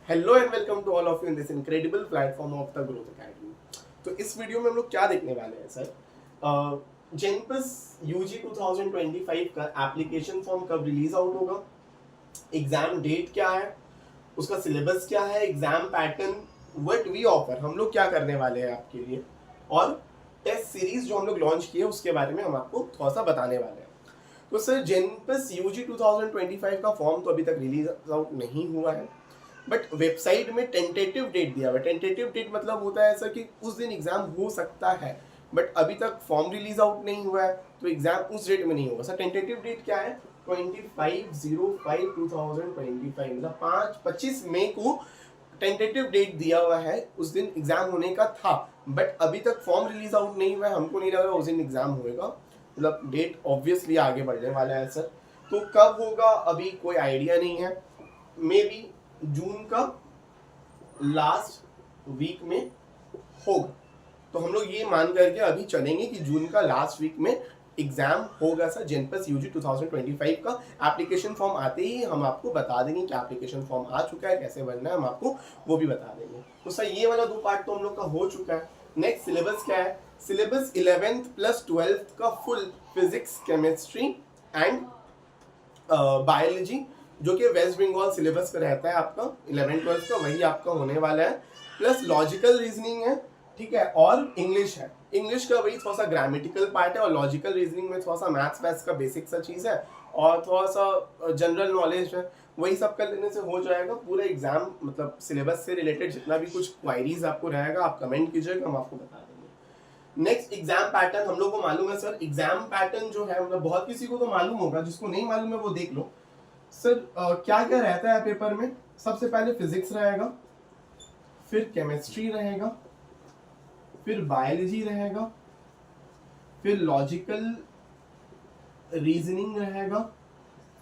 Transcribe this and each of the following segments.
Hello and welcome to all of you in this incredible platform of the growth academy. तो इस video में हम लोग क्या देखने वाले हैं सर, जेनपस यूजी 2025 का एप्लीकेशन फॉर्म कब रिलीज आउट होगा, एग्जाम डेट क्या है, उसका सिलेबस क्या है, exam pattern, what we offer, हम लोग क्या करने वाले हैं आपके लिए, और टेस्ट सीरीज जो हम लोग लॉन्च किए उसके बारे में हम आपको थोड़ा सा बताने वाले हैं। तो सर जेनपस यूजी 2025 का फॉर्म तो अभी तक रिलीज आउट नहीं हुआ है, बट वेबसाइट में टेंटेटिव डेट दिया हुआ है। टेंटेटिव डेट मतलब होता है ऐसा कि उस दिन एग्जाम हो सकता है, बट अभी तक फॉर्म रिलीज आउट नहीं हुआ है तो एग्जाम उस डेट में नहीं होगा। सर टेंटेटिव डेट क्या है? 25/05/2025 मतलब 25 मई को टेंटेटिव डेट दिया हुआ है, उस दिन एग्जाम होने का था, बट अभी तक फॉर्म रिलीज आउट नहीं हुआ है। हमको नहीं लग रहा उस दिन एग्जाम होएगा, मतलब डेट ऑब्वियसली आगे बढ़ने वाला है सर। तो कब होगा अभी कोई आइडिया नहीं है, मे बी जून का लास्ट वीक में होगा। तो हम लोग ये मान करके अभी चलेंगे कि जून का लास्ट वीक में एग्जाम होगा सर जेनपस यूजी 2025 का। एप्लीकेशन फॉर्म आते ही हम आपको बता देंगे कि एप्लीकेशन फॉर्म आ चुका है, कैसे भरना है हम आपको वो भी बता देंगे। तो सर ये वाला 2 पार्ट तो हम लोग का हो चुका है। नेक्स्ट सिलेबस क्या है? सिलेबस 11th प्लस 12th का full physics, chemistry and biology, जो कि वेस्ट बंगाल सिलेबस पे रहता है आपका 11th-12th का, वही आपका होने वाला है। प्लस लॉजिकल रीजनिंग है, ठीक है, और इंग्लिश है। इंग्लिश का वही थोड़ा सा ग्रामेटिकल पार्ट है, और लॉजिकल रीजनिंग में थोड़ा सा मैथ्स वैथ्स का बेसिक सा चीज़ है, और थोड़ा सा जनरल नॉलेज है। वही सब कर लेने से हो जाएगा पूरा एग्जाम। मतलब सिलेबस से रिलेटेड जितना भी कुछ क्वायरीज आपको रहेगा आप कमेंट कीजिएगा, हम आपको बता देंगे। नेक्स्ट एग्जाम पैटर्न हम लोग को मालूम है सर। एग्जाम पैटर्न जो है मतलब बहुत किसी को तो मालूम होगा, जिसको नहीं मालूम है वो देख लो सर। क्या क्या रहता है पेपर में? सबसे पहले फिजिक्स रहेगा, फिर केमिस्ट्री रहेगा, फिर बायोलॉजी रहेगा, फिर लॉजिकल रीजनिंग रहेगा,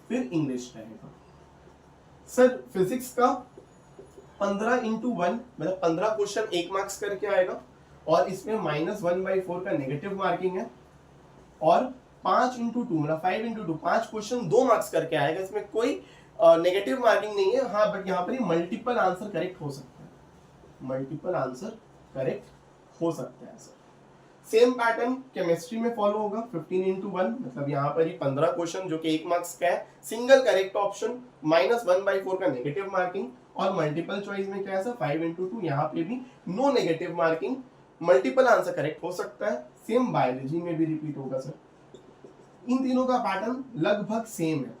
फिर इंग्लिश रहेगा। सर फिजिक्स का 15x1 मतलब 15 क्वेश्चन 1 मार्क्स करके आएगा, और इसमें -1/4 का नेगेटिव मार्किंग है, और 5x2 मतलब 5x2 5 क्वेश्चन 2 मार्क्स करके आएगा। इसमें कोई नेगेटिव मार्किंग नहीं है, हाँ, बट यहाँ पर ही मल्टीपल आंसर करेक्ट हो सकता है, मल्टीपल आंसर करेक्ट हो सकता है सर। सेम पैटर्न केमिस्ट्री में फॉलो होगा, 15x1 मतलब यहाँ पर ही 15 क्वेश्चन जो कि 1 मार्क्स का है, सिंगल करेक्ट ऑप्शन, -1/4 का नेगेटिव मार्किंग, और मल्टीपल चॉइस में क्या है सर 5x2, यहाँ पे भी no negative marking, multiple answer correct हो सकता है। सेम बायोलॉजी में भी रिपीट होगा सर। इन तीनों का पैटर्न लगभग सेम है।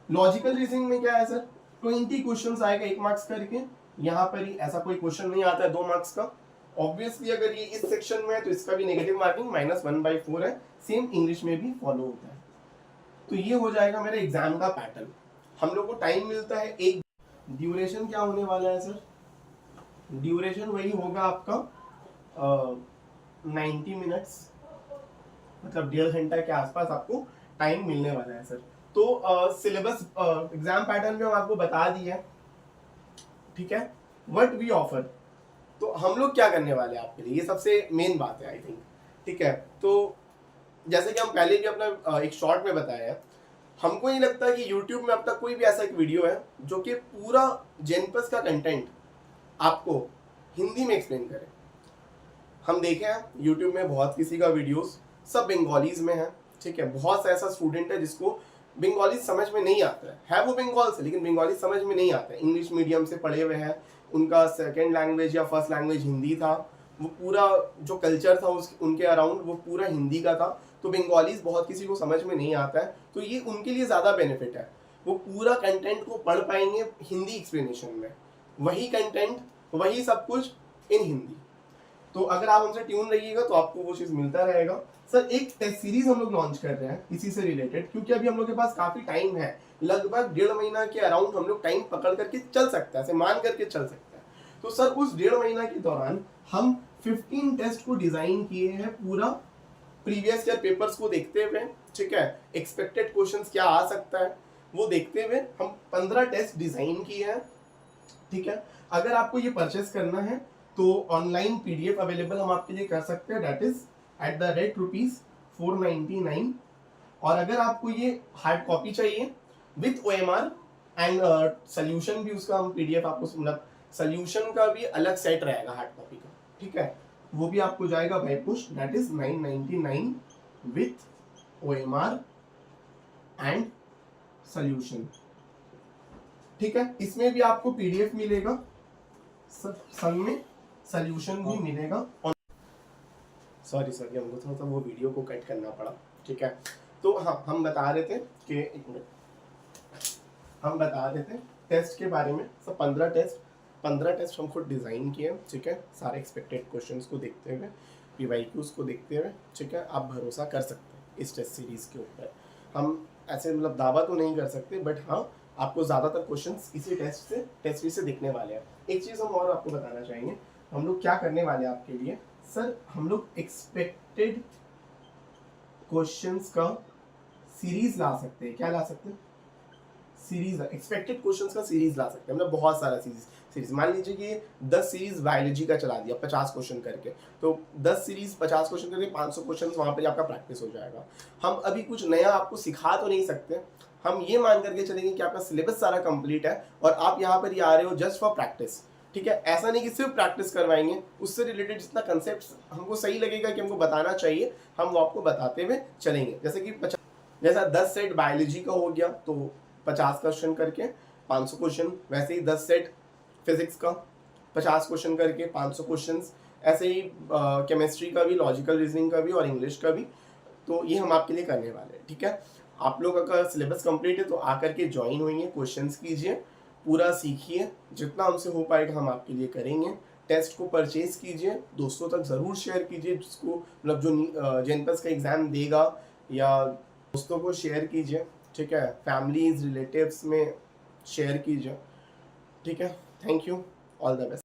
लॉजिकल रीजनिंग में क्या है सर? 20 क्वेश्चंस आएगा 1 मार्क्स करके, यहाँ पर ही ऐसा कोई क्वेश्चन नहीं आता है 2 मार्क्स का। ऑब्वियसली अगर ये इस सेक्शन में है तो इसका भी नेगेटिव मार्किंग -1/4 है। सेम इंग्लिश में भी फॉलो होता है। तो ये हो जाएगा मेरे एग्जाम का पैटर्न। हम लोग को टाइम मिलता है एक। ड्यूरेशन क्या होने वाला है सर? ड्यूरेशन वही होगा आपका 90 मिनट्स, मतलब 1.5 घंटा के आसपास आपको टाइम मिलने वाला है सर। तो सिलेबस एग्जाम पैटर्न भी हम आपको बता दिए, ठीक है। व्हाट वी ऑफर, तो हम लोग क्या करने वाले हैं आपके लिए, ये सबसे मेन बात है आई थिंक, ठीक है। तो जैसे कि हम पहले भी अपना एक शॉर्ट में बताया है, हमको नहीं लगता कि यूट्यूब में अब तक कोई भी ऐसा एक वीडियो है जो कि पूरा जेनपस का कंटेंट आपको हिंदी में एक्सप्लेन करे। हम देखे हैं यूट्यूब में बहुत किसी का वीडियोस सब बंगालीज में है, ठीक है। बहुत सा ऐसा स्टूडेंट है जिसको बंगाली समझ में नहीं आता है वो बंगाल से, लेकिन बंगाली समझ में नहीं आता है। इंग्लिश मीडियम से पढ़े हुए हैं, उनका सेकेंड लैंग्वेज या फर्स्ट लैंग्वेज हिंदी था, वो पूरा जो कल्चर था उनके अराउंड वो पूरा हिंदी का था। तो बंगालीज बहुत किसी को समझ में नहीं आता है, तो ये उनके लिए ज़्यादा बेनिफिट है। वो पूरा कंटेंट को पढ़ पाएंगे हिंदी एक्सप्लेनेशन में, वही कंटेंट वही सब कुछ इन हिंदी। तो अगर आप हमसे ट्यून रहिएगा तो आपको वो चीज़ मिलता रहेगा सर। एक टेस्ट सीरीज हम लोग लॉन्च कर रहे हैं इसी से रिलेटेड, क्योंकि अभी हम लोग के पास काफ़ी टाइम है, लगभग 1.5 महीना के अराउंड हम लोग टाइम पकड़ करके चल सकता है, मान करके चल सकता है। तो सर उस 1.5 महीना के दौरान हम 15 टेस्ट को डिज़ाइन किए हैं, पूरा प्रीवियस ईयर पेपर्स को देखते हुए, ठीक है, एक्सपेक्टेड क्वेश्चंस क्या आ सकता है वो देखते हुए हम 15 टेस्ट डिज़ाइन किए हैं, ठीक है। अगर आपको ये परचेस करना है तो ऑनलाइन PDF अवेलेबल हम आपके लिए कर सकते हैं, that is at the rate ₹499। और अगर आपको ये हार्ड कॉपी चाहिए विथ OMR एंड सोल्यूशन भी उसका हम पीडीएफ आपको मतलब सोल्यूशन का भी अलग सेट रहेगा हार्ड कॉपी का, ठीक है, वो भी आपको जाएगा by push, that is 999 with OMR and solution, ठीक है। इसमें भी आपको पीडीएफ मिलेगा, संग में सोल्यूशन भी मिलेगा। सॉरी हमको थोड़ा सा वो वीडियो को कट करना पड़ा, ठीक है। तो हाँ, हम बता रहे थे कि एक मिनट, हम बता रहे थे टेस्ट के बारे में। सब 15 टेस्ट हम खुद डिज़ाइन किए, ठीक है, सारे एक्सपेक्टेड क्वेश्चंस को देखते हुए, पीवाईक्यूज को देखते हुए, ठीक है। आप भरोसा कर सकते हैं इस टेस्ट सीरीज़ के ऊपर। हम ऐसे मतलब दावा तो नहीं कर सकते, बट हाँ, आपको ज़्यादातर क्वेश्चंस इसी टेस्ट सीरीज से दिखने वाले हैं। एक चीज़ हम और आपको बताना चाहेंगे, हम लोग क्या करने वाले हैं आपके लिए सर, हम लोग एक्सपेक्टेड क्वेश्चंस का सीरीज ला सकते हैं। क्या ला सकते हैं? सीरीज, एक्सपेक्टेड क्वेश्चंस का सीरीज ला सकते हैं। मतलब बहुत सारा सीरीज मान लीजिए कि 10 सीरीज बायोलॉजी का चला दिया 50 क्वेश्चन करके, तो 10 सीरीज 50 क्वेश्चन करके 500 क्वेश्चन वहां पर आपका प्रैक्टिस हो जाएगा। हम अभी कुछ नया आपको सिखा तो नहीं सकते, हम ये मान करके चलेंगे कि आपका सिलेबस सारा कंप्लीट है और आप यहाँ पर ही आ रहे हो जस्ट फॉर प्रैक्टिस, ठीक है। ऐसा नहीं कि सिर्फ प्रैक्टिस करवाएंगे, उससे रिलेटेड जितना कंसेप्ट हमको सही लगेगा कि हमको बताना चाहिए, हम वो आपको बताते हुए चलेंगे। जैसे कि जैसा 10 सेट बायोलॉजी का हो गया तो 50 क्वेश्चन करके 500 क्वेश्चन, वैसे ही 10 सेट फिजिक्स का 50 क्वेश्चन करके 500 क्वेश्चन, ऐसे ही केमिस्ट्री का भी, लॉजिकल रीजनिंग का भी और इंग्लिश का भी। तो ये हम आपके लिए करने वाले हैं, ठीक है। आप लोग का सिलेबस कंप्लीट है तो आकर के ज्वाइन होइए, क्वेश्चंस कीजिए, पूरा सीखिए, जितना हमसे हो पाएगा हम आपके लिए करेंगे। टेस्ट को परचेज कीजिए, दोस्तों तक ज़रूर शेयर कीजिए, जिसको मतलब जो जेनपस का एग्ज़ाम देगा, या दोस्तों को शेयर कीजिए, ठीक है, फैमिलीज रिलेटिव्स में शेयर कीजिए, ठीक है। Thank you, all the best.